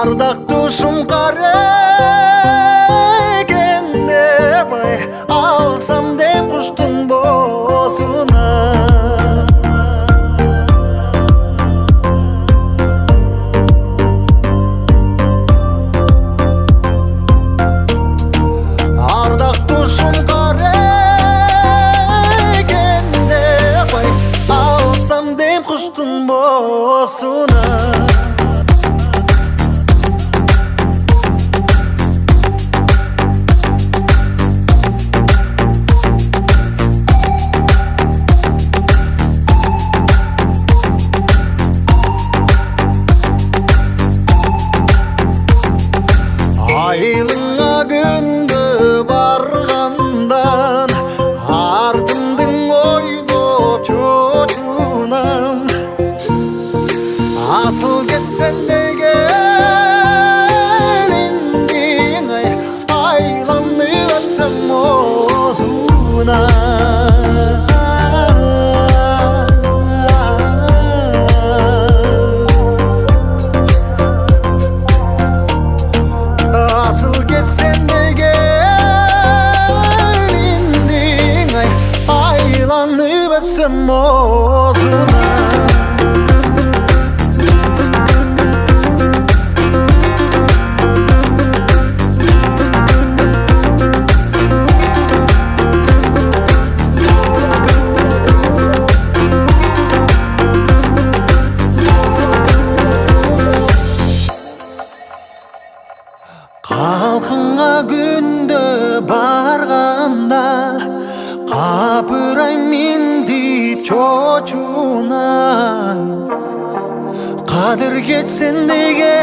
ардактушум кара экенде бай алсам дем куштун боосуна ардактушум кара экенде бай алсам дем куштун боосуна айылыңа күндө баргандан артымдын ойлоп чочунам асыл кетсен деге элиңдиң ай айланып өтсөм оозуна асыл кетсен неге элиңдиң ай айланып өтсөм оозуна Халқыңа күндө барганда капырайм деп чочунам кадыр кетсен деге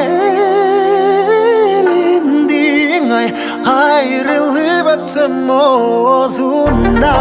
элиңдиң ай кайрылып өпсөм оозунда